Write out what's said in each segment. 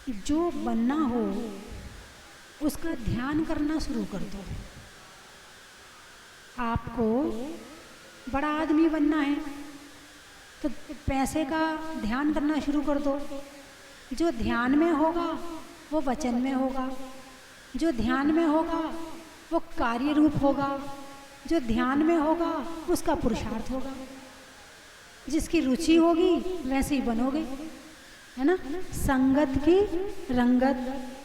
जो बनना हो उसका ध्यान करना शुरू कर दो। आपको बड़ा आदमी बनना है तो पैसे का ध्यान करना शुरू कर दो। जो ध्यान में होगा वो वचन में होगा, जो ध्यान में होगा वो कार्य रूप होगा, जो ध्यान में होगा उसका पुरुषार्थ होगा। जिसकी रुचि होगी वैसे ही बनोगे, है ना। संगत की रंगत,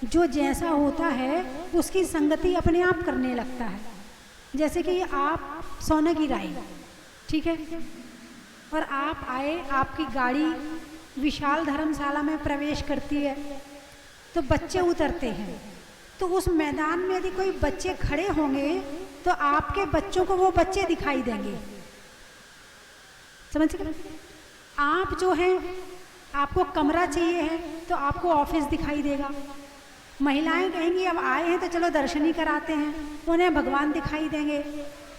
जो जैसा होता है उसकी संगति अपने आप करने लगता है। जैसे कि आप सोना की राई, ठीक है, और आप आए, आपकी गाड़ी विशाल धर्मशाला में प्रवेश करती है तो बच्चे उतरते हैं, तो उस मैदान में यदि कोई बच्चे खड़े होंगे तो आपके बच्चों को वो बच्चे दिखाई देंगे, समझ गए। आप जो हैं, आपको कमरा चाहिए है तो आपको ऑफिस दिखाई देगा। महिलाएं कहेंगी अब आए हैं तो चलो दर्शन ही कराते हैं, उन्हें भगवान दिखाई देंगे।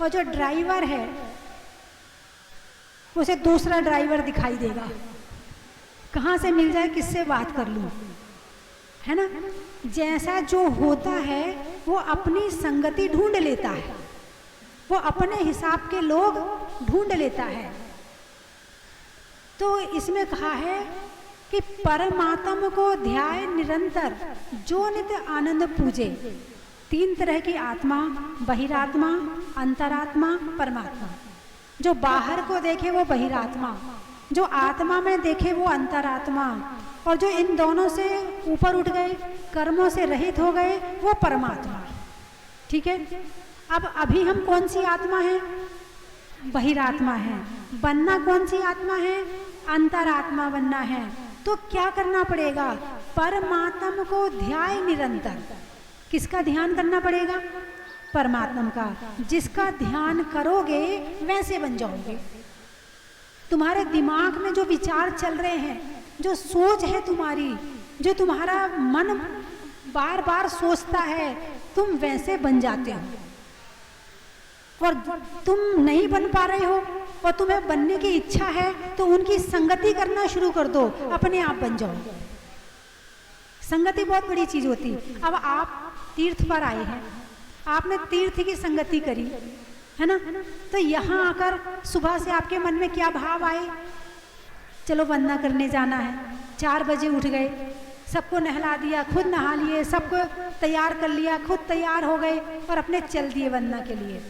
और जो ड्राइवर है उसे दूसरा ड्राइवर दिखाई देगा, कहाँ से मिल जाए, किससे बात कर लूँ, है ना। जैसा जो होता है वो अपनी संगति ढूंढ लेता है, वो अपने हिसाब के लोग ढूंढ लेता है। तो इसमें कहा है कि परमात्मा को ध्याय निरंतर, जो नित्य आनंद पूजे। 3 तरह की आत्मा, बहिरात्मा, अंतरात्मा, परमात्मा। जो बाहर को देखे वो बहिरात्मा, जो आत्मा में देखे वो अंतरात्मा, और जो इन दोनों से ऊपर उठ गए, कर्मों से रहित हो गए, वो परमात्मा, ठीक है। अब अभी हम कौन सी आत्मा है? बहिरात्मा है। बनना कौन सी आत्मा है? अंतरात्मा बनना है। तो क्या करना पड़ेगा? परमात्मा को ध्याय निरंतर। किसका ध्यान करना पड़ेगा? परमात्मा का। जिसका ध्यान करोगे वैसे बन जाओगे। तुम्हारे दिमाग में जो विचार चल रहे हैं, जो सोच है तुम्हारी, जो तुम्हारा मन बार बार सोचता है, तुम वैसे बन जाते हो। और तुम नहीं बन पा रहे हो और तुम्हें बनने की इच्छा है तो उनकी संगति करना शुरू कर दो, अपने आप बन जाओ। संगति बहुत बड़ी चीज होती है। अब आप तीर्थ पर आए हैं, आपने तीर्थ की संगति करी, है ना, तो यहाँ आकर सुबह से आपके मन में क्या भाव आए? चलो वंदना करने जाना है। 4 बजे उठ गए, सबको नहला दिया, खुद नहा लिए, सबको तैयार कर लिया, खुद तैयार हो गए और अपने चल दिए वंदना के लिए।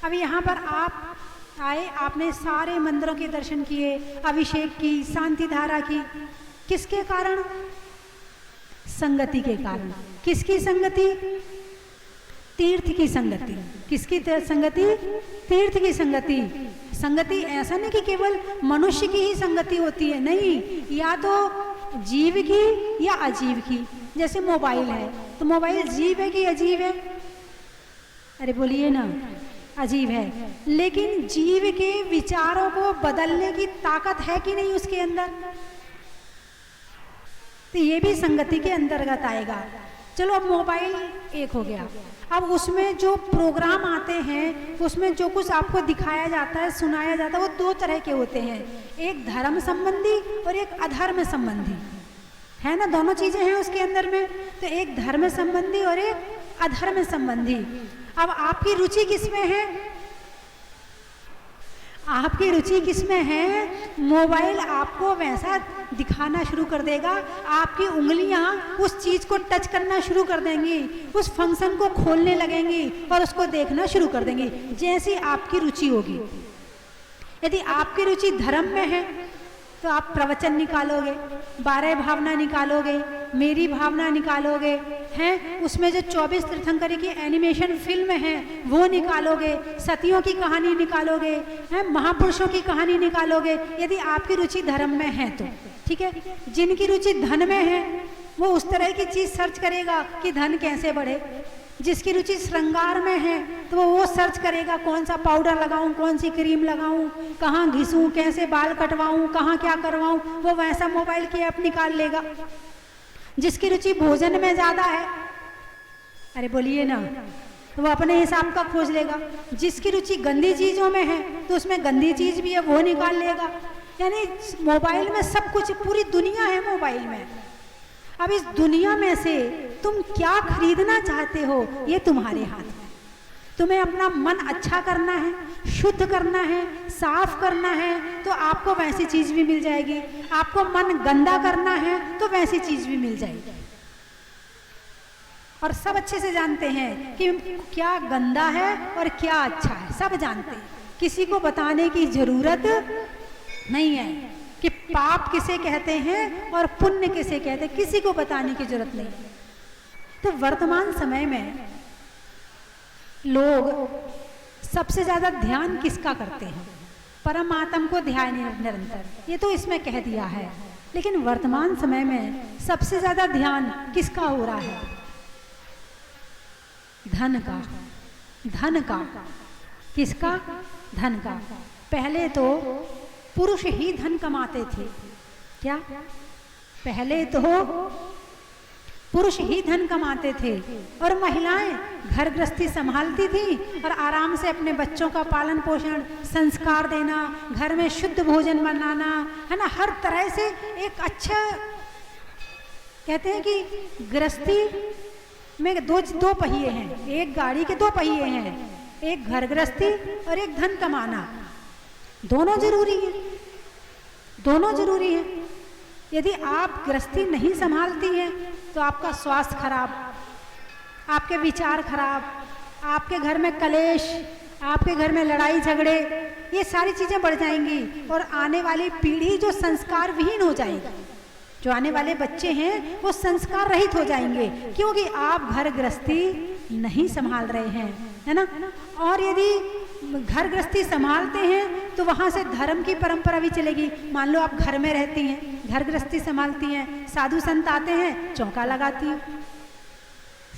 अब यहाँ पर आप आए, आपने सारे मंदिरों के दर्शन किए, अभिषेक की, शांति धारा की। किसके कारण? संगति के कारण। किसकी संगति? तीर्थ की संगति। किसकी संगति? तीर्थ की संगति। संगति ऐसा नहीं कि केवल मनुष्य की ही संगति होती है, नहीं, या तो जीव की या अजीव की। जैसे मोबाइल है तो मोबाइल जीव है कि अजीव है? अरे बोलिए ना, अजीब है। लेकिन जीव के विचारों को बदलने की ताकत है कि नहीं उसके अंदर? तो ये भी संगति के अंतर्गत आएगा। चलो अब मोबाइल एक हो गया, अब उसमें जो प्रोग्राम आते हैं, उसमें जो कुछ आपको दिखाया जाता है, सुनाया जाता है, वो 2 तरह के होते हैं, एक धर्म संबंधी और एक अधर्म संबंधी, है ना। दोनों चीजें हैं उसके अंदर में। तो एक धर्म संबंधी और एक अधर्म संबंधी। अब आपकी रुचि किसमें है? आपकी रुचि किसमें है? मोबाइल आपको वैसा दिखाना शुरू कर देगा, आपकी उंगलियां उस चीज को टच करना शुरू कर देंगी, उस फंक्शन को खोलने लगेंगी और उसको देखना शुरू कर देंगी जैसी आपकी रुचि होगी। यदि आपकी रुचि धर्म में है तो आप प्रवचन निकालोगे, 12 भावना निकालोगे, मेरी भावना निकालोगे, हैं उसमें जो 24 तीर्थंकरी की एनिमेशन फिल्म है वो निकालोगे, सतियों की कहानी निकालोगे, हैं महापुरुषों की कहानी निकालोगे, यदि आपकी रुचि धर्म में है तो, ठीक है। जिनकी रुचि धन में है वो उस तरह की चीज सर्च करेगा कि धन कैसे बढ़े। जिसकी रुचि श्रृंगार में है तो वो सर्च करेगा कौन सा पाउडर लगाऊं, कौन सी क्रीम लगाऊं, कहाँ घिसूं, कैसे बाल कटवाऊं, कहाँ क्या करवाऊं, वो वैसा मोबाइल की ऐप निकाल लेगा। जिसकी रुचि भोजन में ज्यादा है, अरे बोलिए ना, तो वो अपने हिसाब का खोज लेगा। जिसकी रुचि गंदी चीजों में है तो उसमें गंदी चीज भी है, वो निकाल लेगा। यानी मोबाइल में सब कुछ, पूरी दुनिया है मोबाइल में। अब इस दुनिया में से तुम क्या खरीदना चाहते हो, ये तुम्हारे हाथ में। तुम्हें अपना मन अच्छा करना है, शुद्ध करना है, साफ करना है, तो आपको वैसी चीज भी मिल जाएगी। आपको मन गंदा करना है तो वैसी चीज भी मिल जाएगी। और सब अच्छे से जानते हैं कि क्या गंदा है और क्या अच्छा है, सब जानते हैं। किसी को बताने की जरूरत नहीं है कि पाप किसे कहते हैं और पुण्य किसे कहते हैं, किसी को बताने की जरूरत नहीं। तो वर्तमान समय में लोग सबसे ज्यादा ध्यान किसका करते हैं? परमात्मा को ध्यान निरंतर, ये तो इसमें कह दिया है। लेकिन वर्तमान समय में सबसे ज्यादा ध्यान किसका हो रहा है? धन का। धन का किसका? धन का। पहले तो पुरुष ही धन कमाते थे। क्या? पहले तो पुरुष ही धन कमाते थे और महिलाएं घर गृहस्थी संभालती थी और आराम से अपने बच्चों का पालन पोषण, संस्कार देना, घर में शुद्ध भोजन बनाना, है ना, हर तरह से एक अच्छा, कहते हैं कि गृहस्थी में दो पहिए हैं, एक गाड़ी के दो पहिए हैं, एक घर गृहस्थी और एक धन कमाना। दोनों जरूरी है, दोनों जरूरी है। यदि आप गृहस्थी नहीं संभालती हैं तो आपका स्वास्थ्य खराब, आपके विचार खराब, आपके घर में कलेश, आपके घर में लड़ाई झगड़े, ये सारी चीजें बढ़ जाएंगी और आने वाली पीढ़ी जो संस्कार विहीन हो जाएगी, जो आने वाले बच्चे हैं वो संस्कार रहित हो जाएंगे, क्योंकि आप घर गृहस्थी नहीं संभाल रहे हैं, है ना। और यदि घर गृहस्थी संभालते हैं तो वहां से धर्म की परंपरा भी चलेगी। मान लो आप घर में रहती हैं, घर गृहस्थी संभालती हैं, साधु संत आते हैं, चौका लगाती हैं।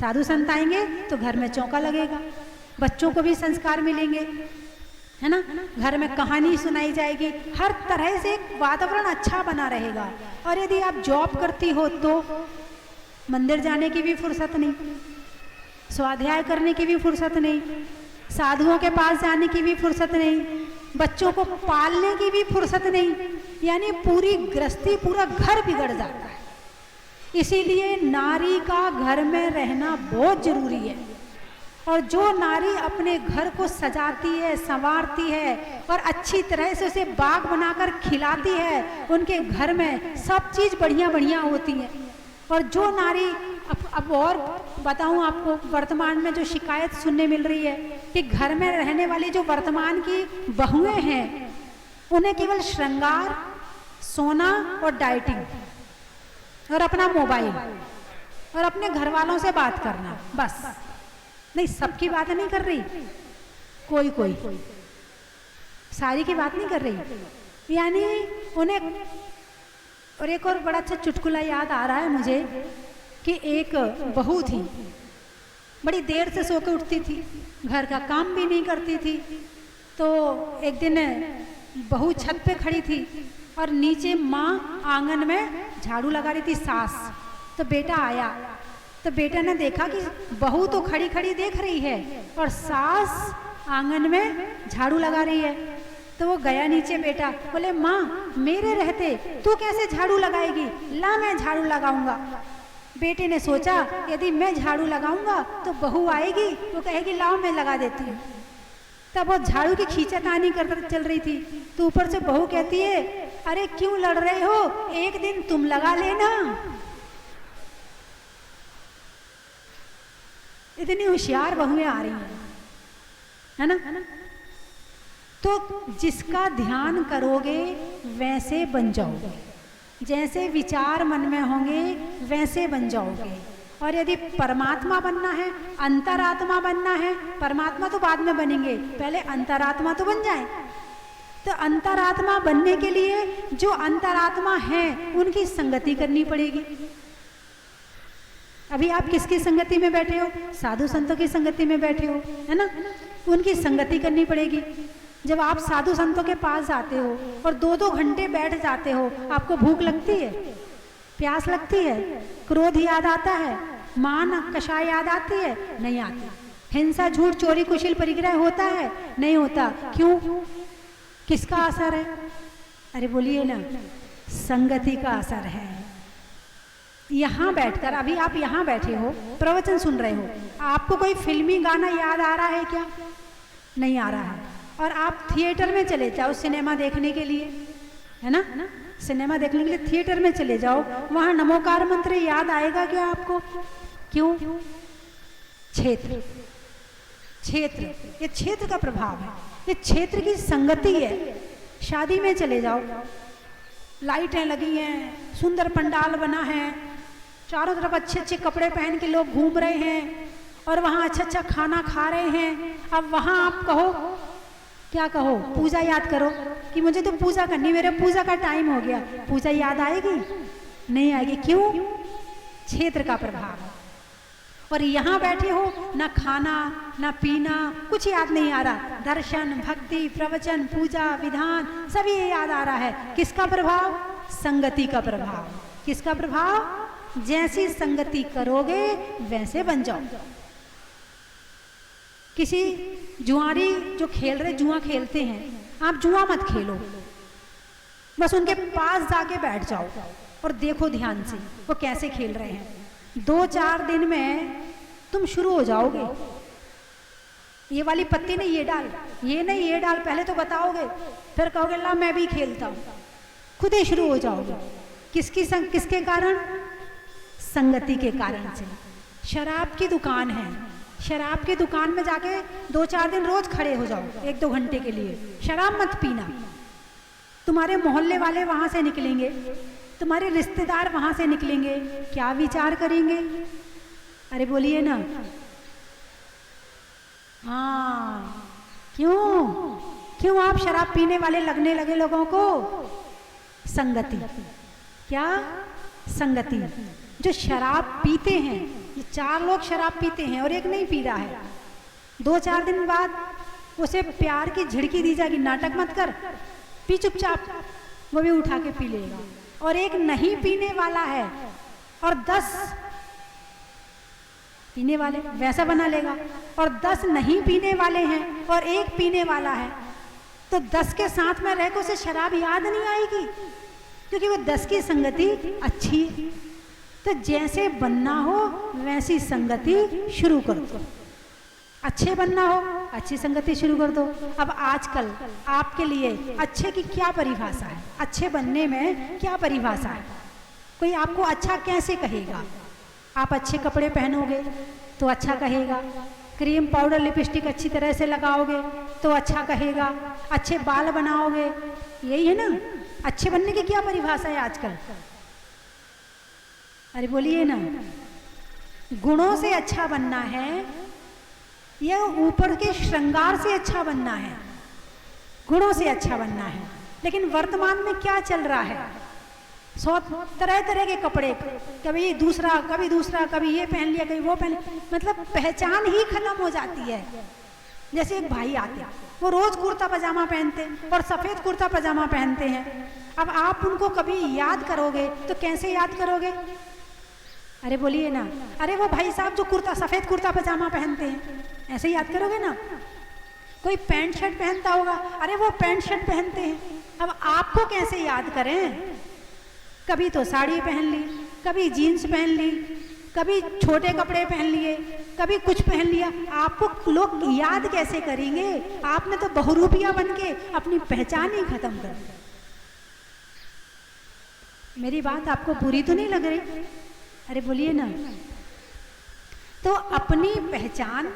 साधु संत आएंगे तो घर में चौका लगेगा, बच्चों को भी संस्कार मिलेंगे, है ना। घर में कहानी सुनाई जाएगी, हर तरह से एक वातावरण अच्छा बना रहेगा। और यदि आप जॉब करती हो तो मंदिर जाने की भी फुर्सत नहीं, स्वाध्याय करने की भी फुर्सत नहीं, साधुओं के पास जाने की भी फुर्सत नहीं, बच्चों को पालने की भी फुर्सत नहीं, यानी पूरी गृहस्थी, पूरा घर बिगड़ जाता है। इसीलिए नारी का घर में रहना बहुत जरूरी है। और जो नारी अपने घर को सजाती है, संवारती है और अच्छी तरह से उसे बाग बनाकर खिलाती है, उनके घर में सब चीज बढ़िया बढ़िया होती है। और जो नारी अब और बताऊं आपको, वर्तमान में जो शिकायत सुनने मिल रही है कि घर में रहने वाली जो वर्तमान की बहुएं हैं, उन्हें केवल श्रृंगार, सोना और डाइटिंग और अपना मोबाइल और अपने घर वालों से बात करना, बस। नहीं, सबकी बात नहीं कर रही, कोई कोई सारी की बात नहीं कर रही। यानी उन्हें, और एक और बड़ा अच्छा चुटकुला याद आ रहा है मुझे कि एक बहू थी, बड़ी देर से सो के उठती थी, घर का काम भी नहीं करती थी। तो एक दिन बहू छत पे खड़ी थी और नीचे माँ आंगन में झाड़ू लगा रही थी, सास। तो बेटा आया, तो बेटा ने देखा कि बहू तो खड़ी खड़ी देख रही है और सास आंगन में झाड़ू लगा रही है। तो वो गया नीचे, बेटा बोले, माँ मेरे रहते तू कैसे झाड़ू लगाएगी, ला मैं झाड़ू लगाऊंगा। बेटे ने सोचा यदि मैं झाड़ू लगाऊंगा तो बहू आएगी, वो कहेगी लाओ मैं लगा देती हूँ। तब वो झाड़ू की खींचातानी कर चल रही थी, तो ऊपर से बहू कहती है, अरे क्यों लड़ रहे हो, एक दिन तुम लगा लेना। इतनी होशियार बहुएं आ रही हैं, है ना। तो जिसका ध्यान करोगे वैसे बन जाओगे, जैसे विचार मन में होंगे वैसे बन जाओगे। और यदि परमात्मा बनना है, अंतरात्मा बनना है, परमात्मा तो बाद में बनेंगे, पहले अंतरात्मा तो बन जाए। तो अंतरात्मा बनने के लिए जो अंतरात्मा है उनकी संगति करनी पड़ेगी। अभी आप किसकी संगति में बैठे हो? साधु संतों की संगति में बैठे हो, है ना। उनकी संगति करनी पड़ेगी। जब आप साधु संतों के पास जाते हो और 2-2 घंटे बैठ जाते हो, आपको भूख लगती है, प्यास लगती है, क्रोध याद आता है, मान कषाय याद आती है? नहीं आती। हिंसा, झूठ, चोरी, कुशिल, परिग्रह होता है? नहीं होता। क्यों? किसका असर है? अरे बोलिए ना, संगति का असर है। यहाँ बैठकर, अभी आप यहाँ बैठे हो, प्रवचन सुन रहे हो, आपको कोई फिल्मी गाना याद आ रहा है क्या? नहीं आ रहा है। और आप थिएटर में चले जाओ सिनेमा देखने के लिए, है ना, सिनेमा देखने के लिए थिएटर में चले जाओ, वहाँ नमोकार मंत्र याद आएगा क्या आपको? क्यों? क्षेत्र, क्षेत्र, ये क्षेत्र का प्रभाव है, ये क्षेत्र की संगति है। शादी में चले जाओ, लाइटें लगी हैं, सुंदर पंडाल बना है, चारों तरफ अच्छे अच्छे कपड़े पहन के लोग घूम रहे हैं और वहाँ अच्छा अच्छा खाना खा रहे हैं। अब वहाँ आप कहो, क्या कहो? पूजा याद करो कि मुझे तो पूजा करनी, मेरे पूजा का टाइम हो गया। पूजा याद आएगी? नहीं आएगी। क्यों? क्षेत्र का प्रभाव। और यहाँ बैठे हो, ना खाना ना पीना, कुछ याद नहीं आ रहा। दर्शन, भक्ति, प्रवचन, पूजा, विधान सभी याद आ रहा है। किसका प्रभाव? संगति का प्रभाव। किसका प्रभाव? जैसी संगति करोगे वैसे बन जाओ। किसी जुआरी जो खेल रहे, जुआ खेलते हैं, आप जुआ मत खेलो, बस उनके पास जाके बैठ जाओ और देखो ध्यान से वो कैसे खेल रहे हैं। 2-4 दिन में तुम शुरू हो जाओगे। ये वाली पत्ती नहीं ये डाल, ये नहीं ये डाल, पहले तो बताओगे, फिर कहोगे ला मैं भी खेलता हूँ, खुद ही शुरू हो जाओगे। किसके कारण? संगति के कारण से। शराब की दुकान है, शराब की दुकान में जाके 2-4 दिन रोज खड़े हो जाओ 1-2 घंटे के लिए। शराब मत पीना। तुम्हारे मोहल्ले वाले वहां से निकलेंगे, तुम्हारे रिश्तेदार वहां से निकलेंगे, क्या विचार करेंगे? अरे बोलिए ना। हाँ, क्यों आप शराब पीने वाले लगने लगे लोगों को? संगति। क्या? संगति। जो शराब पीते हैं, ये 4 लोग शराब पीते हैं और एक नहीं पी रहा है, 2-4 दिन बाद उसे प्यार की झिड़की दी जाएगी, नाटक मत कर, पी चुपचाप, वो भी उठा के पी लेगा। और एक नहीं पीने वाला है और 10 पीने वाले, वैसा बना लेगा। और 10 नहीं पीने वाले हैं और एक पीने वाला है, तो 10 के साथ में रहकर उसे शराब याद नहीं आएगी, क्योंकि वो 10 की संगति अच्छी है। तो जैसे बनना हो वैसी संगति शुरू कर दो। अच्छे बनना हो, अच्छी संगति शुरू कर दो। अब आजकल आपके लिए अच्छे की क्या परिभाषा है? अच्छे बनने में क्या परिभाषा है? कोई आपको अच्छा कैसे कहेगा? आप अच्छे कपड़े पहनोगे तो अच्छा कहेगा, क्रीम पाउडर लिपस्टिक अच्छी तरह से लगाओगे तो अच्छा कहेगा, अच्छे बाल बनाओगे, यही है ना। अच्छे बनने की क्या परिभाषा है आजकल? अरे बोलिए ना। गुणों से अच्छा बनना है या ऊपर के श्रृंगार से अच्छा बनना है? गुणों से अच्छा बनना है। लेकिन वर्तमान में क्या चल रहा है? 100 तरह के कपड़े, कभी दूसरा, कभी ये पहन लिया, कभी वो पहन, मतलब पहचान ही खत्म हो जाती है। जैसे एक भाई आते हैं, वो रोज कुर्ता पजामा पहनते हैं और सफेद कुर्ता पजामा पहनते हैं। अब आप उनको कभी याद करोगे तो कैसे याद करोगे? अरे बोलिए ना। अरे वो भाई साहब जो सफेद कुर्ता पजामा पहनते हैं, ऐसे याद करोगे ना। कोई पैंट शर्ट पहनता होगा, अरे वो पैंट शर्ट पहनते हैं। अब आपको कैसे याद करें? कभी तो साड़ी पहन ली, कभी जीन्स पहन ली, कभी छोटे कपड़े पहन लिए, कभी कुछ पहन लिया। आपको लोग याद कैसे करेंगे? आपने तो बहुरूपिया बन के अपनी पहचान ही खत्म कर दी। मेरी बात आपको बुरी तो नहीं लग रही? अरे बोलिए ना। तो अपनी पहचान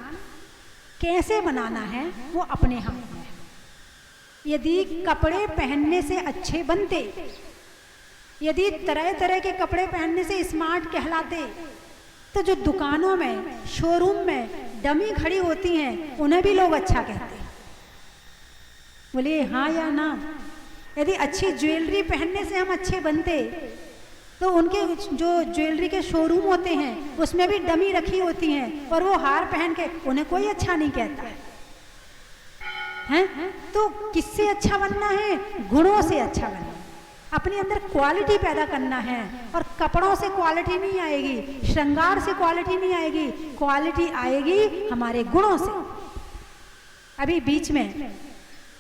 कैसे बनाना है वो अपने हाथ में है। यदि कपड़े पहनने से अच्छे बनते, यदि तरह तरह के कपड़े पहनने से स्मार्ट कहलाते, तो जो दुकानों में, शोरूम में डमी खड़ी होती हैं उन्हें भी लोग अच्छा कहते। बोलिए हाँ या ना। यदि अच्छी ज्वेलरी पहनने से हम अच्छे बनते, तो उनके जो ज्वेलरी के शोरूम होते हैं उसमें भी डमी रखी होती हैं और वो हार पहन के उन्हें कोई अच्छा नहीं कहता है। तो किससे अच्छा बनना है? गुणों से अच्छा बनना है। अपने अंदर क्वालिटी पैदा करना है। और कपड़ों से क्वालिटी नहीं आएगी, श्रृंगार से क्वालिटी नहीं आएगी, क्वालिटी आएगी हमारे गुणों से। अभी बीच में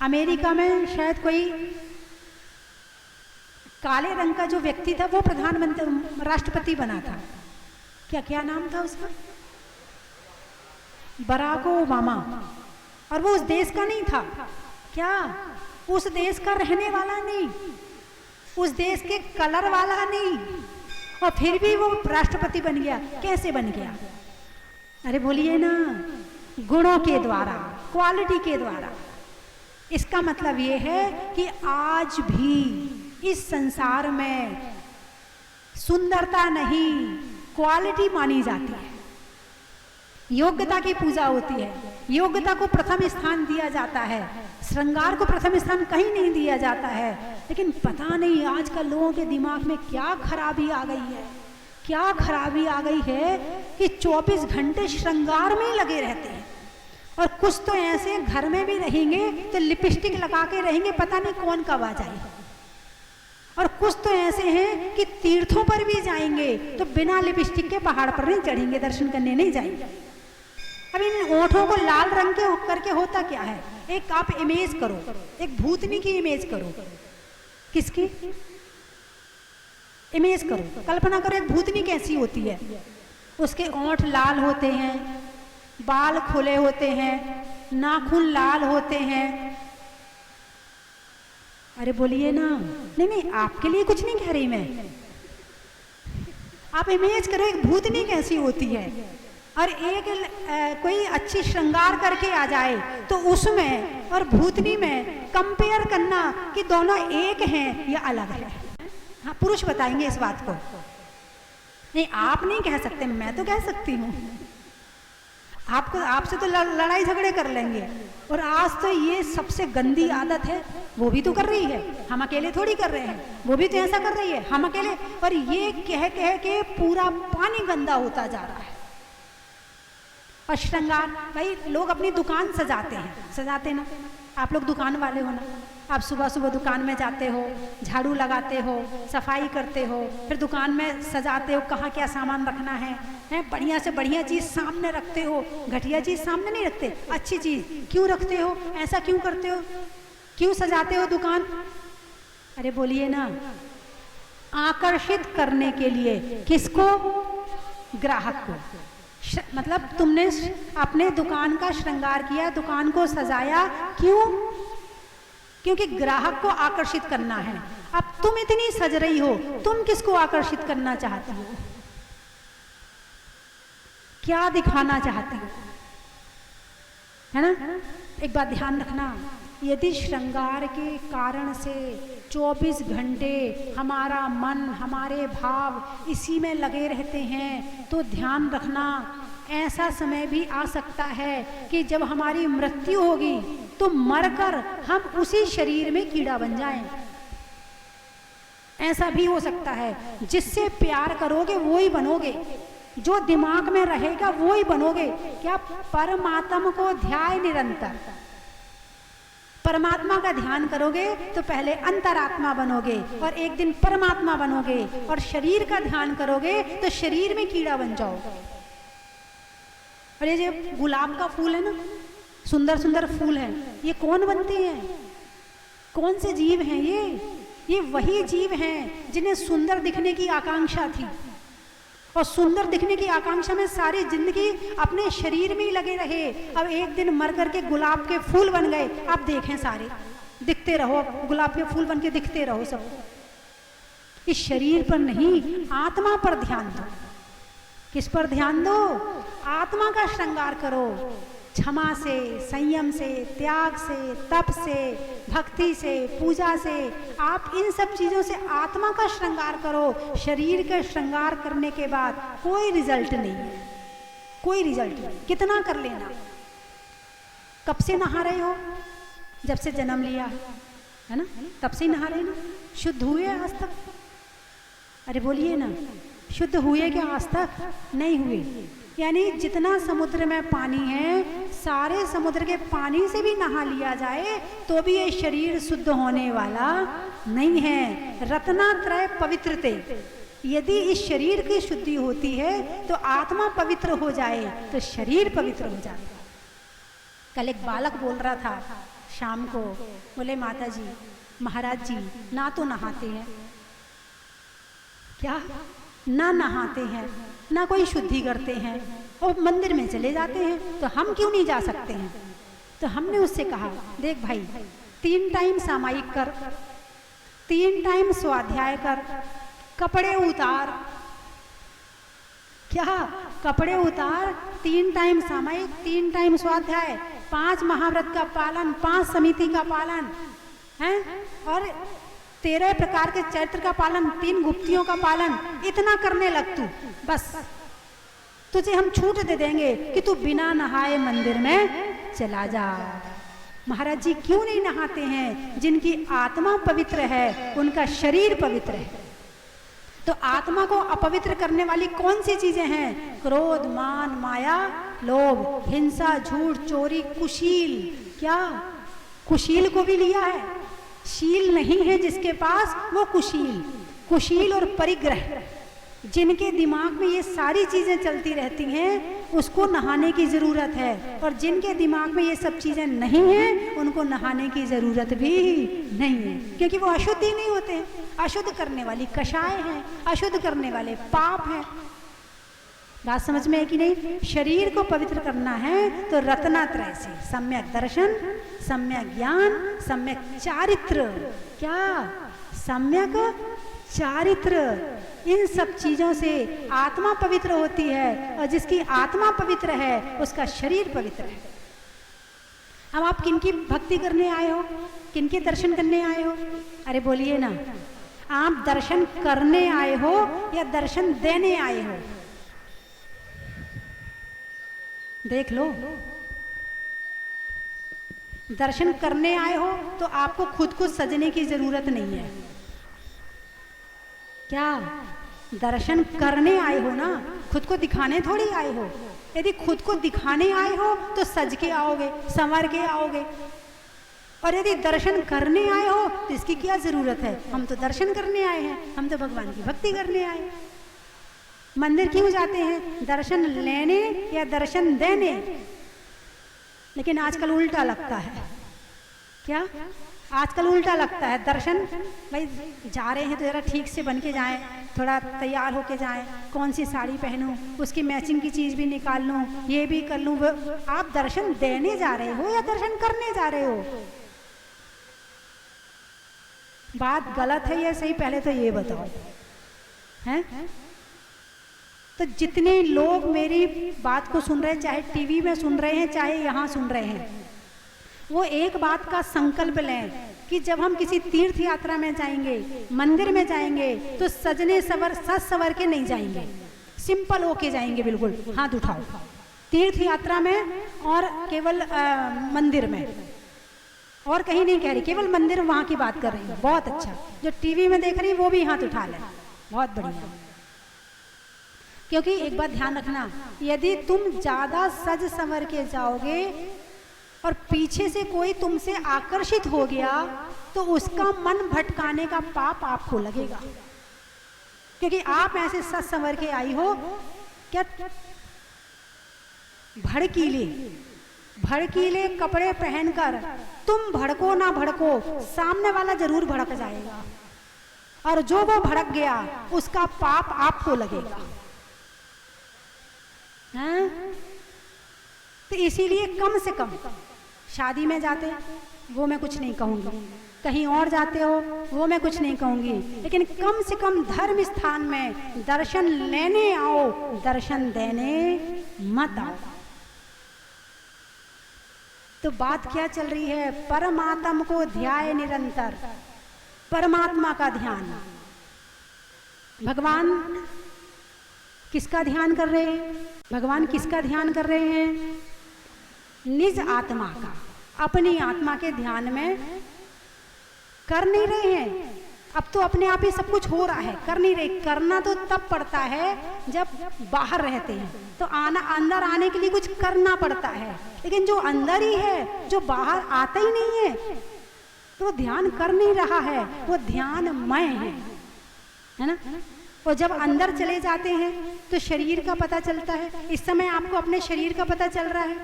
अमेरिका में शायद कोई काले रंग का जो व्यक्ति था वो प्रधानमंत्री राष्ट्रपति बना था। क्या क्या नाम था उसका? Barack Obama. और वो उस देश का नहीं था। क्या? उस देश का रहने वाला नहीं, उस देश के कलर वाला नहीं, और फिर भी वो राष्ट्रपति बन गया। कैसे बन गया? अरे बोलिए ना, गुणों के द्वारा, क्वालिटी के द्वारा। इसका मतलब ये है कि आज भी इस संसार में सुंदरता नहीं, क्वालिटी मानी जाती है। योग्यता की पूजा होती है, योग्यता को प्रथम स्थान दिया जाता है, श्रृंगार को प्रथम स्थान कहीं नहीं दिया जाता है। लेकिन पता नहीं आजकल लोगों के दिमाग में क्या खराबी आ गई है, क्या खराबी आ गई है कि 24 घंटे श्रृंगार में ही लगे रहते हैं। और कुछ तो ऐसे घर में भी रहेंगे तो लिपस्टिक लगा के रहेंगे, पता नहीं कौन कब आ जाए। और कुछ तो ऐसे हैं कि तीर्थों पर भी जाएंगे तो बिना लिपस्टिक के पहाड़ पर नहीं चढ़ेंगे, दर्शन करने नहीं जाएंगे। अब इन ओठों को लाल रंग के करके होता क्या है? एक आप इमेज करो, एक भूतनी की इमेज करो। किसकी इमेज करो? कल्पना करो एक भूतनी कैसी होती है। उसके ओठ लाल होते हैं, बाल खुले होते हैं, नाखून लाल होते हैं। अरे बोलिए ना। नहीं नहीं, आपके लिए कुछ नहीं कह रही मैं, आप इमेज करो एक भूतनी कैसी होती है। और एक कोई अच्छी श्रृंगार करके आ जाए तो उसमें और भूतनी में कंपेयर करना कि दोनों एक हैं या अलग है। हाँ, पुरुष बताएंगे इस बात को। नहीं, आप नहीं कह सकते, मैं तो कह सकती हूँ। आपको आपसे तो लड़ाई झगड़े कर लेंगे। और आज तो ये सबसे गंदी आदत है, वो भी तो कर रही है, हम अकेले थोड़ी कर रहे हैं, वो भी तो ऐसा कर रही है, हम अकेले। और ये कह कह के पूरा पानी गंदा होता जा रहा है। और श्रृंगार, भाई लोग अपनी दुकान सजाते हैं, सजाते ना। आप लोग दुकान वाले हो ना, आप सुबह सुबह दुकान में जाते हो, झाड़ू लगाते हो, सफाई करते हो, फिर दुकान में सजाते हो, कहाँ क्या सामान रखना है, बढ़िया से बढ़िया चीज़ सामने रखते हो, घटिया चीज़ सामने नहीं रखते, अच्छी चीज़ क्यों रखते हो? ऐसा क्यों करते हो? क्यों सजाते हो दुकान? अरे बोलिए ना, आकर्षित करने के लिए। किसको? ग्राहक को। मतलब तुमने अपने दुकान का श्रृंगार किया, दुकान को सजाया, क्यों? क्योंकि ग्राहक को आकर्षित करना है। अब तुम इतनी सज रही हो, तुम किसको आकर्षित करना चाहती हो? क्या दिखाना चाहती हो? है ना? एक बात ध्यान रखना, यदि श्रृंगार के कारण से 24 घंटे हमारा मन, हमारे भाव इसी में लगे रहते हैं तो ध्यान रखना, ऐसा समय भी आ सकता है कि जब हमारी मृत्यु होगी तो मरकर हम उसी शरीर में कीड़ा बन जाएं। ऐसा भी हो सकता है। जिससे प्यार करोगे वो ही बनोगे, जो दिमाग में रहेगा वो ही बनोगे। क्या? परमात्मा को ध्याय निरंतर। परमात्मा का ध्यान करोगे तो पहले अंतरात्मा बनोगे और एक दिन परमात्मा बनोगे। और शरीर का ध्यान करोगे तो शरीर में कीड़ा बन जाओगे। और ये जो गुलाब का फूल है ना, सुंदर सुंदर फूल है, ये कौन बनते हैं? कौन से जीव हैं ये वही जीव हैं जिन्हें सुंदर दिखने की आकांक्षा थी। और सुंदर दिखने की आकांक्षा में सारी जिंदगी अपने शरीर में ही लगे रहे। अब एक दिन मर करके गुलाब के फूल बन गए। आप देखें, सारे दिखते रहो, गुलाब के फूल बन के दिखते रहो सबको। इस शरीर पर नहीं, आत्मा पर ध्यान दो। किस पर ध्यान दो? आत्मा का श्रृंगार करो। क्षमा से, संयम से, त्याग से, तप से, भक्ति से, पूजा से, आप इन सब चीज़ों से आत्मा का श्रृंगार करो। शरीर का श्रृंगार करने के बाद कोई रिजल्ट नहीं है, कोई रिजल्ट नहीं। कितना कर लेना। कब से नहा रहे हो? जब से जन्म लिया है ना, तब से नहा रहे ना। शुद्ध हुए आज तक? अरे बोलिए ना, शुद्ध हुए क्या आज तक? नहीं हुए। यानी जितना समुद्र में पानी है, सारे समुद्र के पानी से भी नहा लिया जाए तो भी ये शरीर शुद्ध होने वाला नहीं है। रत्नात्रय पवित्रते। यदि इस शरीर की शुद्धि होती है तो आत्मा पवित्र हो जाए तो शरीर पवित्र हो जाए। कल एक बालक बोल रहा था शाम को, बोले माता जी, महाराज जी ना तो नहाते हैं, क्या ना नहाते हैं, ना कोई शुद्धि करते हैं और मंदिर में चले जाते हैं, तो हम क्यों नहीं जा सकते हैं? तो हमने उससे कहा, देख भाई, 3 टाइम सामायिक कर, 3 टाइम स्वाध्याय कर, कपड़े उतार, क्या कपड़े उतार, 3 टाइम सामायिक, 3 टाइम स्वाध्याय, 5 महाव्रत का पालन, 5 समिति का पालन है, और 13 प्रकार के चरित्र का पालन, 3 गुप्तियों का पालन, इतना करने लग तू, बस तुझे हम छूट दे देंगे कि तू बिना नहाए मंदिर में चला जा। महाराज जी क्यों नहीं नहाते हैं? जिनकी आत्मा पवित्र है, उनका शरीर पवित्र है। तो आत्मा को अपवित्र करने वाली कौन सी चीजें हैं? क्रोध, मान, माया, लोभ, हिंसा, झूठ, चोरी, कुशील। क्या कुशील को भी लिया है? शील नहीं है जिसके पास, वो कुशील। कुशील और परिग्रह, जिनके दिमाग में ये सारी चीजें चलती रहती हैं, उसको नहाने की जरूरत है। और जिनके दिमाग में ये सब चीजें नहीं हैं, उनको नहाने की जरूरत भी नहीं है, क्योंकि वो अशुद्ध ही नहीं होते। अशुद्ध करने वाली कषाय है, अशुद्ध करने वाले पाप है। बात समझ में है कि नहीं? शरीर को पवित्र करना है तो रत्नात्रय से, सम्यक दर्शन, सम्यक ज्ञान, सम्यक चारित्र। क्या सम्यक चारित्र, इन सब चीजों से आत्मा पवित्र होती है, और जिसकी आत्मा पवित्र है उसका शरीर पवित्र है। अब आप किनकी भक्ति करने आए हो, किनके दर्शन करने आए हो? अरे बोलिए ना, आप दर्शन करने आए हो या दर्शन देने आए हो? देख लो, दर्शन करने आए हो तो आपको खुद को सजने की जरूरत नहीं है। क्या दर्शन करने आए हो ना, खुद को दिखाने थोड़ी आए हो। यदि खुद को दिखाने आए हो तो सज के आओगे, संवर के आओगे, और यदि दर्शन करने आए हो तो इसकी क्या जरूरत है? हम तो दर्शन करने आए हैं, हम तो भगवान की भक्ति करने आए हैं। मंदिर क्यों जाते हैं? दर्शन लेने या दर्शन देने। लेकिन आजकल उल्टा लगता है। क्या आजकल उल्टा लगता है? दर्शन, भाई जा रहे हैं तो जरा ठीक से बन के जाएं, थोड़ा तैयार होके जाएं, कौन सी साड़ी पहनूं, उसकी मैचिंग की चीज भी निकाल लूं, ये भी कर लूं। आप दर्शन देने जा रहे हो या दर्शन करने जा रहे हो? बात गलत है या सही, पहले तो ये बताओ हैं? तो जितने लोग मेरी बात को सुन रहे हैं, चाहे टीवी में सुन रहे हैं, चाहे यहाँ सुन रहे हैं, वो एक बात का संकल्प लें कि जब हम किसी तीर्थ यात्रा में जाएंगे, मंदिर में जाएंगे, तो सजने सज सवर के नहीं जाएंगे, सिंपल होके जाएंगे। बिल्कुल हाथ उठाओ। तीर्थ यात्रा में और केवल मंदिर में, और कहीं नहीं कह रही, केवल मंदिर वहां की बात कर रही हूँ। बहुत अच्छा, जो टीवी में देख रही वो भी हाथ उठा ले, बहुत बढ़िया। क्योंकि एक बात ध्यान रखना, यदि तुम ज्यादा सज संवर के जाओगे और पीछे से कोई तुमसे आकर्षित हो गया, तो उसका मन भटकाने का पाप आपको लगेगा। क्योंकि आप ऐसे सज संवर के आई हो, क्या भड़कीले कपड़े पहनकर तुम भड़को ना भड़को, सामने वाला जरूर भड़क जाएगा, और जो वो भड़क गया उसका पाप आपको लगेगा। हैं? तो इसीलिए कम से कम, शादी में जाते वो मैं कुछ नहीं कहूंगी, कहीं और जाते हो वो मैं कुछ नहीं कहूंगी, लेकिन कम से कम धर्म स्थान में दर्शन लेने आओ, दर्शन देने मत आओ। तो बात क्या चल रही है? परमात्मा को ध्याय निरंतर, परमात्मा का ध्यान। भगवान किसका ध्यान कर रहे हैं? भगवान किसका ध्यान कर रहे हैं? निज आत्मा का, अपनी आत्मा के ध्यान में कर नहीं रहे हैं। अब तो अपने आप ही सब कुछ हो रहा है, कर नहीं रहे। करना तो तब पड़ता है जब बाहर रहते हैं, तो अंदर आने के लिए कुछ करना पड़ता है। लेकिन जो अंदर ही है, जो बाहर आता ही नहीं है, तो वो ध्यान कर नहीं रहा है, वो ध्यानमय है ना। और जब अंदर चले जाते हैं तो शरीर का पता चलता है। इस समय आपको अपने शरीर का पता चल रहा है?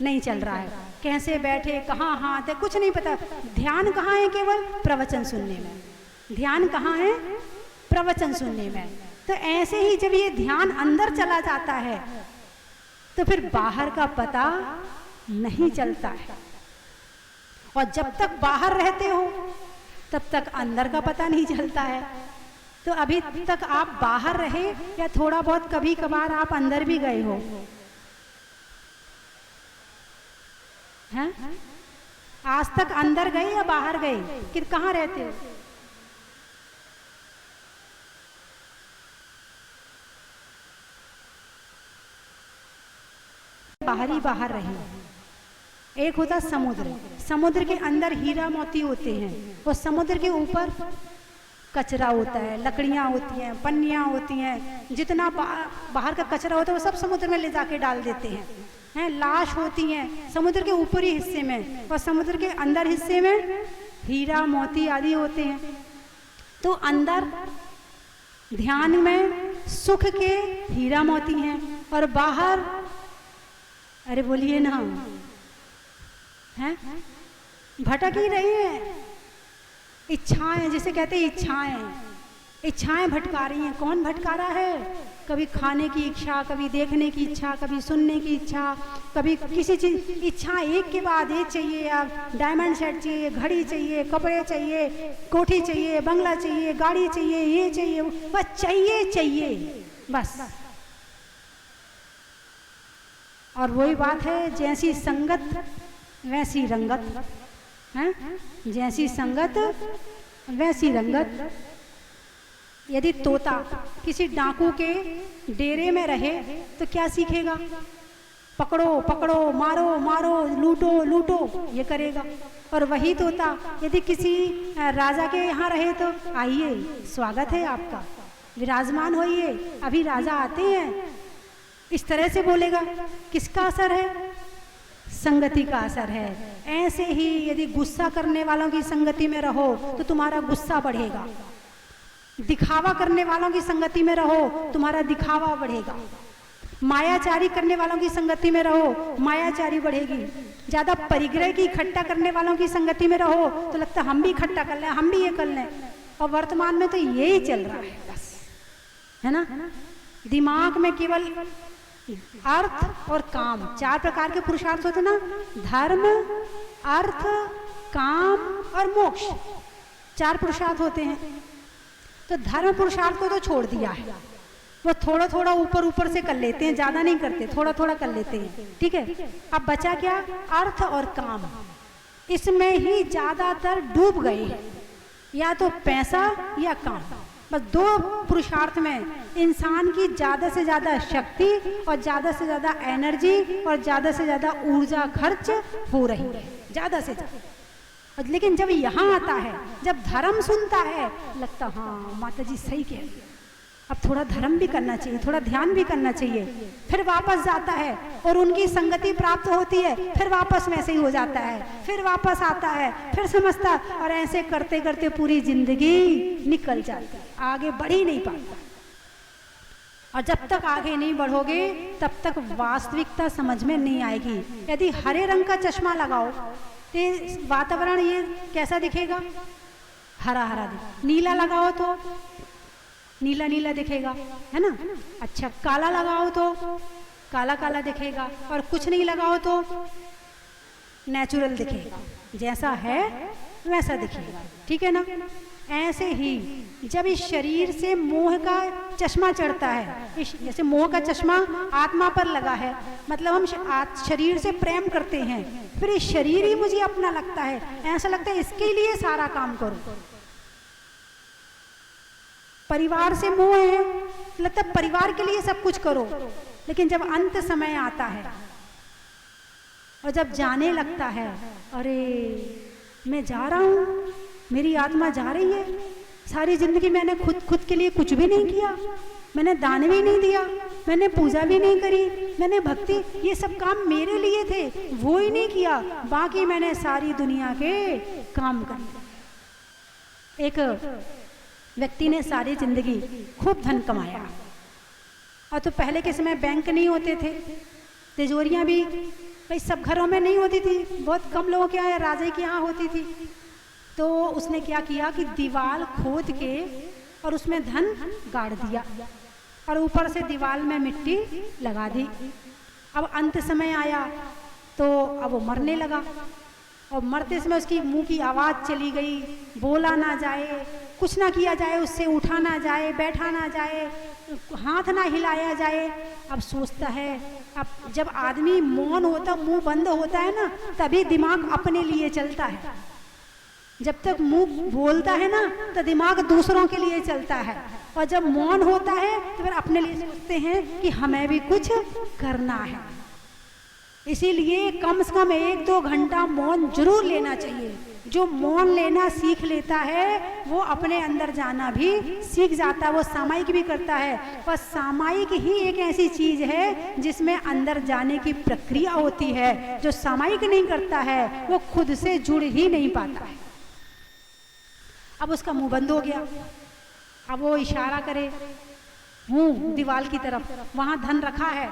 नहीं चल रहा है। कैसे बैठे, कहाँ हाथ है, कुछ नहीं पता। ध्यान कहाँ है? केवल प्रवचन सुनने में। ध्यान कहाँ है? प्रवचन सुनने में। तो ऐसे ही जब ये ध्यान अंदर चला जाता है तो फिर बाहर का पता नहीं चलता है। और जब तक बाहर रहते हो तब तक अंदर का पता नहीं चलता है। तो अभी तक आप बाहर रहे या थोड़ा बहुत कभी कभार आप अंदर भी गए हो? हैं? आज तक अंदर गए या बाहर गए? कि कहाँ रहते हो? बाहर ही बाहर रहे। एक होता समुद्र, समुद्र के अंदर हीरा मोती होते हैं, वो समुद्र के ऊपर कचरा होता है, लकड़ियाँ होती हैं, पन्नियाँ होती हैं, जितना बाहर का कचरा होता है वो सब समुद्र में ले जाके डाल देते हैं। लाश होती हैं समुद्र के ऊपरी हिस्से में, और समुद्र के अंदर हिस्से में हीरा मोती आदि होते हैं। तो अंदर ध्यान में सुख के हीरा मोती हैं, और बाहर, अरे बोलिए ना, हैं भटक ही रही हैं इच्छाएं, जिसे कहते हैं इच्छाएं भटका रही हैं। कौन भटका रहा है? कभी खाने की इच्छा, कभी देखने की इच्छा, कभी सुनने की इच्छा, कभी किसी चीज इच्छा, एक के बाद एक चाहिए। अब डायमंड सेट चाहिए, घड़ी चाहिए, कपड़े चाहिए, कोठी चाहिए, बंगला चाहिए, गाड़ी चाहिए, ये चाहिए, बस चाहिए बस। और वही बात है, जैसी संगत वैसी रंगत है, जैसी संगत वैसी रंगत। यदि तोता किसी डाकू के डेरे में रहे तो क्या सीखेगा? पकड़ो पकड़ो, मारो मारो, लूटो लूटो, ये करेगा। और वही तोता यदि किसी राजा के यहाँ रहे तो आइए, स्वागत है आपका, विराजमान होइए, अभी राजा आते हैं, इस तरह से बोलेगा। किसका असर है? संगति का असर है। ऐसे ही यदि गुस्सा करने वालों की संगति में रहो तो तुम्हारा गुस्सा बढ़ेगा, दिखावा करने वालों की संगति में रहो तुम्हारा दिखावा बढ़ेगा, मायाचारी करने वालों की संगति में रहो मायाचारी बढ़ेगी, ज्यादा परिग्रह की इकट्ठा करने वालों की संगति में रहो तो लगता है हम भी इकट्ठा कर लें, हम भी ये कर लें। और वर्तमान में तो यही चल रहा है बस, है ना। दिमाग में केवल अर्थ और काम, चार प्रकार के पुरुषार्थ होते ना, धर्म, अर्थ, काम और मोक्ष, चार पुरुषार्थ होते हैं। तो धर्म पुरुषार्थ को तो छोड़ दिया है, वो थोड़ा थोड़ा ऊपर ऊपर से कर लेते हैं, ज्यादा नहीं करते, थोड़ा थोड़ा कर लेते हैं, ठीक है। अब बचा क्या? अर्थ और काम, इसमें ही ज्यादातर डूब गए हैं, या तो पैसा या काम। बस दो पुरुषार्थ में इंसान की ज्यादा से ज्यादा शक्ति और ज्यादा से ज्यादा एनर्जी और ज्यादा से ज्यादा ऊर्जा खर्च हो रही है, ज्यादा से ज्यादा। लेकिन जब यहाँ आता है, जब धर्म सुनता है, लगता हाँ माता जी सही कह रही है, अब थोड़ा धर्म भी करना चाहिए, थोड़ा ध्यान भी करना चाहिए। फिर वापस जाता है और उनकी संगति प्राप्त होती है, फिर वापस वैसे ही हो जाता है, फिर वापस आता है, फिर समझता, और ऐसे करते करते पूरी जिंदगी निकल जाती है, आगे बढ़ ही नहीं पाता। और जब तक आगे नहीं बढ़ोगे तब तक वास्तविकता समझ में नहीं आएगी। यदि हरे रंग का चश्मा लगाओ तो वातावरण ये कैसा दिखेगा? हरा हरा दिखेगा। नीला लगाओ तो नीला नीला दिखेगा, है ना। अच्छा, काला लगाओ तो काला काला दिखेगा, और कुछ नहीं लगाओ तो नेचुरल दिखेगा, जैसा है वैसा दिखेगा, ठीक है ना। ऐसे ही जब इस शरीर से मोह का चश्मा चढ़ता है, जैसे मोह का चश्मा आत्मा पर लगा है, मतलब हम शरीर से प्रेम करते हैं, फिर इस शरीर ही मुझे अपना लगता है, ऐसा लगता है इसके लिए सारा काम करूं। परिवार से मोह है, मतलब परिवार के लिए सब कुछ करो, लेकिन जब अंत समय आता है और जब जाने लगता है, अरे मैं जा रहा हूँ, मेरी आत्मा जा रही है, सारी जिंदगी मैंने खुद के लिए कुछ भी नहीं किया, मैंने दान भी नहीं दिया, मैंने पूजा भी नहीं करी, मैंने भक्ति, ये सब काम मेरे लिए थे वो ही नहीं किया, बाकी मैंने सारी दुनिया के काम करे। एक व्यक्ति ने सारी जिंदगी खूब धन कमाया, और तो पहले के समय बैंक नहीं होते थे, तिजोरियां भी भाई सब घरों में नहीं होती थी, बहुत कम लोगों के यहाँ, राजा के यहाँ होती थी। तो उसने क्या किया कि दीवार खोद के और उसमें धन गाड़ दिया और ऊपर से दीवार में मिट्टी लगा दी। अब अंत समय आया तो अब वो मरने लगा और मरते समय उसकी मुंह की आवाज़ चली गई, बोला ना जाए, कुछ ना किया जाए, उससे उठा ना जाए, बैठा ना जाए, हाथ ना हिलाया जाए। अब सोचता है, अब जब आदमी मौन होता, मुंह बंद होता है ना, तभी दिमाग अपने लिए चलता है। जब तक मुंह बोलता है ना तो दिमाग दूसरों के लिए चलता है, और जब मौन होता है तो फिर अपने लिए सोचते हैं कि हमें भी कुछ करना है। इसीलिए कम से कम 1-2 घंटा मौन जरूर लेना चाहिए। जो मौन लेना सीख लेता है वो अपने अंदर जाना भी सीख जाता है, वो सामायिक भी करता है। और सामायिक ही एक ऐसी चीज है जिसमें अंदर जाने की प्रक्रिया होती है। जो सामायिक नहीं करता है वो खुद से जुड़ ही नहीं पाता है। अब उसका मुंह बंद हो गया, अब वो इशारा करे हूँ दीवार की तरफ, वहां धन रखा है,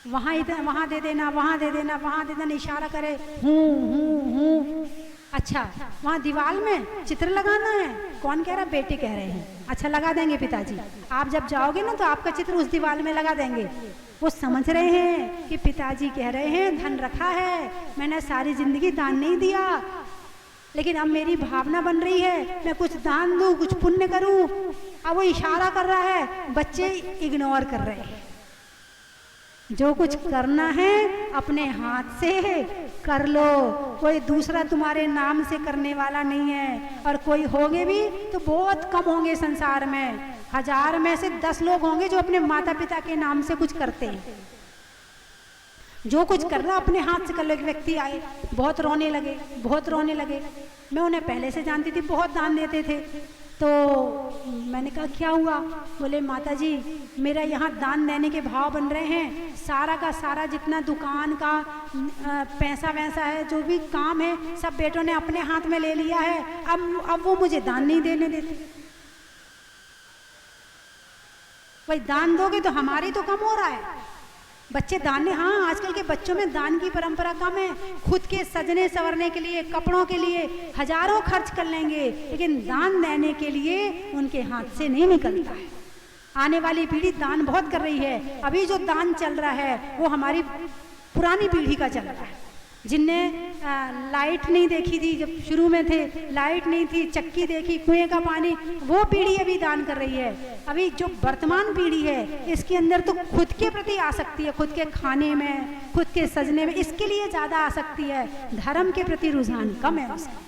वहां इधर, वहां दे देना, वहां दे देना, वहां दे देना, इशारा करे हूँ। अच्छा, वहां दीवार में चित्र लगाना है, कौन कह रहा? बेटे कह रहे हैं। अच्छा, लगा देंगे पिताजी, आप जब जाओगे ना तो आपका चित्र उस दीवार में लगा देंगे। वो समझ रहे हैं कि पिताजी कह रहे हैं धन रखा है, मैंने सारी जिंदगी दान नहीं दिया, लेकिन अब मेरी भावना बन रही है मैं कुछ दान दूं, कुछ पुण्य करूं। अब वो इशारा कर रहा है, बच्चे इग्नोर कर रहे हैं। जो कुछ करना है अपने हाथ से कर लो, कोई दूसरा तुम्हारे नाम से करने वाला नहीं है। और कोई होंगे भी तो बहुत कम होंगे संसार में, 1000 में से 10 लोग होंगे जो अपने माता पिता के नाम से कुछ करते हैं। जो कुछ कर रहा अपने हाथ से कर लो। एक व्यक्ति आए, बहुत रोने लगे, बहुत रोने लगे। मैं उन्हें पहले से जानती थी, बहुत दान देते थे। तो मैंने कहा क्या हुआ? बोले माताजी मेरा यहाँ दान देने के भाव बन रहे हैं, सारा का सारा जितना दुकान का पैसा वैसा है, जो भी काम है, सब बेटों ने अपने हाथ में ले लिया है। अब वो मुझे दान नहीं देने देते। भाई दान दोगे तो हमारी तो कम हो रहा है। बच्चे दान, हाँ आजकल के बच्चों में दान की परंपरा कम है। खुद के सजने संवरने के लिए, कपड़ों के लिए हजारों खर्च कर लेंगे, लेकिन दान देने के लिए उनके हाथ से नहीं निकलता है। आने वाली पीढ़ी दान बहुत कर रही है। अभी जो दान चल रहा है वो हमारी पुरानी पीढ़ी का चल रहा है, जिनने लाइट नहीं देखी थी, जब शुरू में थे लाइट नहीं थी, चक्की देखी, कुएं का पानी, वो पीढ़ी अभी दान कर रही है। अभी जो वर्तमान पीढ़ी है इसके अंदर तो खुद के प्रति आसक्ति है, खुद के खाने में, खुद के सजने में, इसके लिए ज्यादा आसक्ति है। धर्म के प्रति रुझान कम है उसका।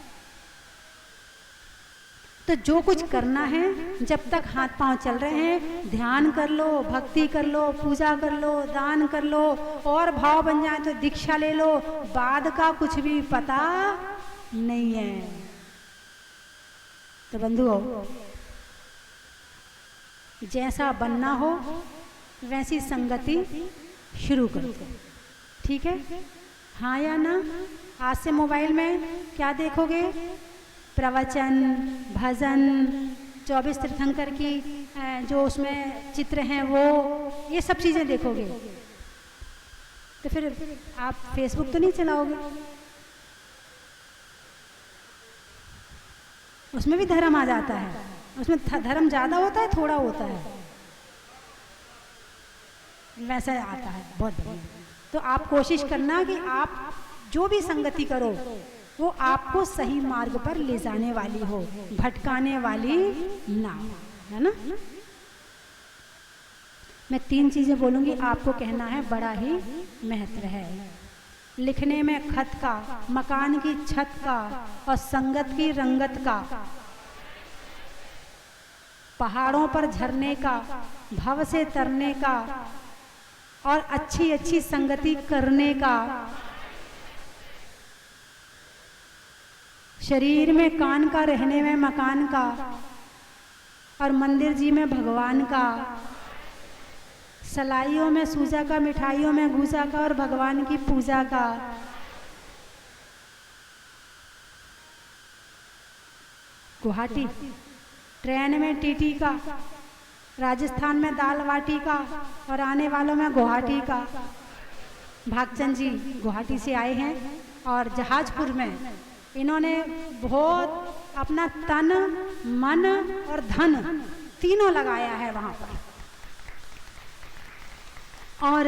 तो जो कुछ करना है, जब तक हाथ पांव चल रहे हैं, ध्यान कर लो, भक्ति कर लो, पूजा कर लो, दान कर लो, और भाव बन जाए तो दीक्षा ले लो। बाद का कुछ भी पता नहीं है। तो बंधुओं, जैसा बनना हो वैसी संगति शुरू करो, ठीक है? हाँ या ना? आज से मोबाइल में क्या देखोगे? प्रवचन, भजन, 24 तीर्थंकर की जो उसमें चित्र हैं वो, ये सब चीज़ें देखोगे। तो फिर आप फेसबुक तो नहीं चलाओगे, उसमें भी धर्म आ जाता है। उसमें धर्म ज़्यादा होता है, थोड़ा होता है, वैसा आता है बहुत बढ़िया। तो आप कोशिश करना कि आप जो भी संगति करो वो आपको सही मार्ग पर ले जाने वाली हो, भटकाने वाली ना हो, है ना? मैं 3 चीजें बोलूंगी, आपको कहना है, बड़ा ही महत्व है। लिखने में खत का, मकान की छत का, और संगत की रंगत का, पहाड़ों पर झरने का, भव से तरने का, और अच्छी अच्छी संगति करने का, शरीर में कान का, रहने में मकान का, और मंदिर जी में भगवान का, सलाइयों में सूजा का, मिठाइयों में घूसा का, और भगवान की पूजा का। गुवाहाटी ट्रेन में टीटी का, राजस्थान में दाल बाटी का, और आने वालों में गुवाहाटी का। भागचंद जी गुवाहाटी से आए हैं और जहाजपुर में इन्होंने बहुत अपना तन, मन और धन तीनों लगाया है वहाँ पर। और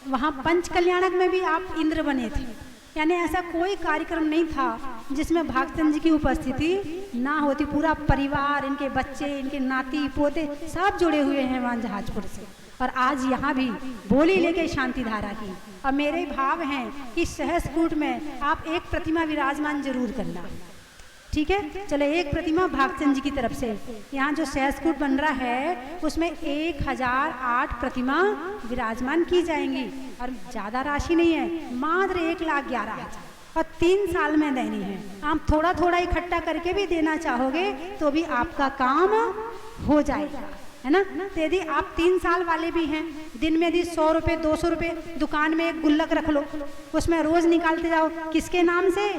वहाँ पंच कल्याणक में भी आप इंद्र बने थे, यानी ऐसा कोई कार्यक्रम नहीं था जिसमें भागचंद जी की उपस्थिति ना होती। पूरा परिवार, इनके बच्चे, इनके नाती पोते सब जुड़े हुए हैं वहाँ जहाजपुर से। और आज यहाँ भी बोली लेके शांति धारा की। और मेरे भाव हैं कि सहस्त्रकूट में आप एक प्रतिमा विराजमान जरूर करना, ठीक है। चलो एक प्रतिमा भागचंद जी की तरफ से, यहाँ जो सहस्त्रकूट बन रहा है उसमें 1008 प्रतिमा विराजमान की जाएंगी। और ज़्यादा राशि नहीं है, मात्र 1,11,000 और 3 साल में देनी है। आप थोड़ा थोड़ा इकट्ठा करके भी देना चाहोगे तो भी आपका काम हो जाएगा, है ना। तो यदि आप 3 साल वाले भी हैं, दिन में यदि 100 रुपये 200 रुपये दुकान में एक गुल्लक रख लो, उसमें रोज़ निकालते जाओ। किसके नाम से?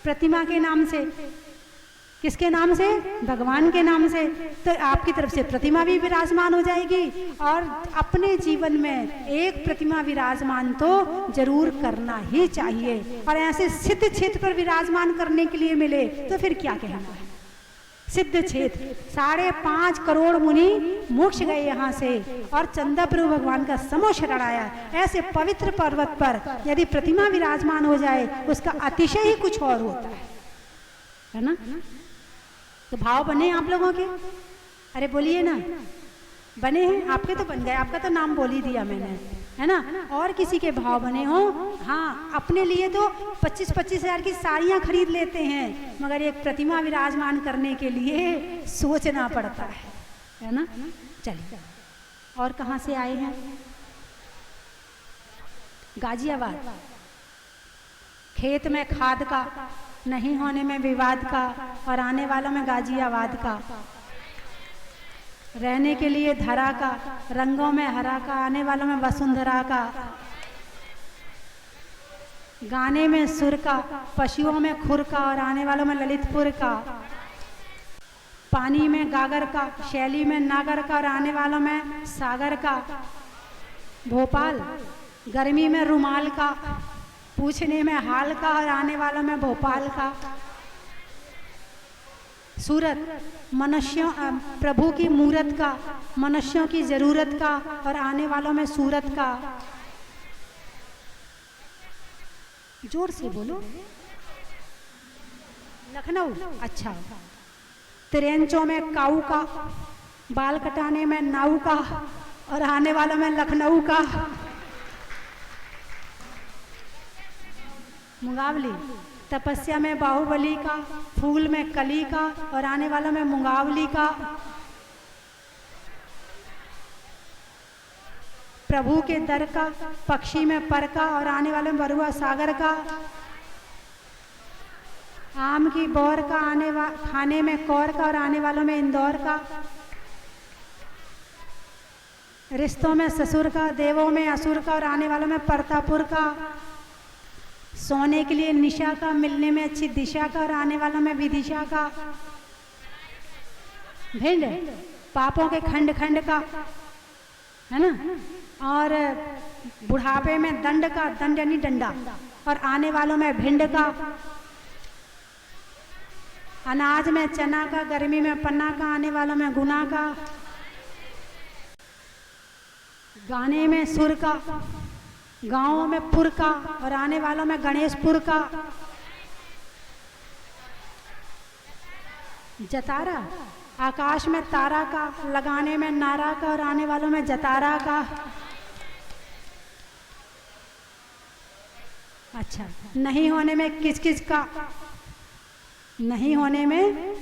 प्रतिमा के नाम से। किसके नाम से? भगवान के नाम से। तो आपकी तरफ से प्रतिमा भी विराजमान हो जाएगी। और अपने जीवन में एक प्रतिमा विराजमान तो जरूर करना ही चाहिए। और ऐसे सिद्ध क्षेत्र पर विराजमान करने के लिए मिले तो फिर क्या कहना है। सिद्ध क्षेत्र 5.5 करोड़ मुनि मोक्ष गए यहाँ से और चंदा प्रभु भगवान का समो शरण आया। ऐसे पवित्र पर्वत पर यदि प्रतिमा विराजमान हो जाए उसका अतिशय ही कुछ और होता है ना। तो भाव बने आप लोगों के? अरे बोलिए ना, बने हैं? आपके तो बन गए, आपका तो नाम बोल ही दिया मैंने, है ना। और किसी के भाव बने हो? हाँ, अपने लिए तो 25-25 हजार की साड़ियाँ खरीद लेते हैं, मगर एक प्रतिमा विराजमान करने के लिए सोचना पड़ता है ना। चलिए, और कहाँ से आए हैं? गाजियाबाद। खेत में खाद का, नहीं होने में विवाद का, और आने वालों में गाजियाबाद का। रहने के लिए धरा का, रंगों में हरा का, आने वालों में वसुंधरा का। गाने में सुर का, पशुओं में खुर का, और आने वालों में ललितपुर का। पानी में गागर का, शैली में नागर का, और आने वालों में सागर का। भोपाल। गर्मी में रुमाल का, पूछने में हाल का, और आने वालों में भोपाल का। सूरत। मनुष्यों, प्रभु की मूरत का, मनुष्यों की जरूरत का, और आने वालों में सूरत का। जोर से बोलो। लखनऊ। अच्छा। त्रेंचों में काऊ का, बाल कटाने में नाऊ का, और आने वालों में लखनऊ का। मुंगावली। तपस्या में बाहुबली का, फूल में कली का, और आने वालों में मुंगावली का। प्रभु के दर का, पक्षी में पर का, और आने वाले में बरुआ सागर का। आम की बौर का, खाने में कौर का, और आने वालों में इंदौर का। रिश्तों में ससुर का, देवों में असुर का, और आने वालों में परतापुर का। सोने के लिए निशा का, मिलने में अच्छी दिशा का, और आने वालों में विदिशा का। भिंड। पापों के खंड खंड का, है ना। और बुढ़ापे में दंड का, दंड यानी डंडा, और आने वालों में भिंड का। अनाज में चना का, गर्मी में पन्ना का, आने वालों में गुना का। गाने में सुर का, गाँवों में पुर का, और आने वालों में गणेशपुर का। जतारा। आकाश में तारा का, लगाने में नारा का, और आने वालों में जतारा का। अच्छा। नहीं होने में किचकिच का, नहीं होने में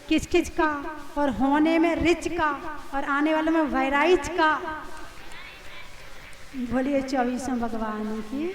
किचकिच का, और होने में रिच का, और आने वालों में वैराइच का। बोलिए 24 भगवान की।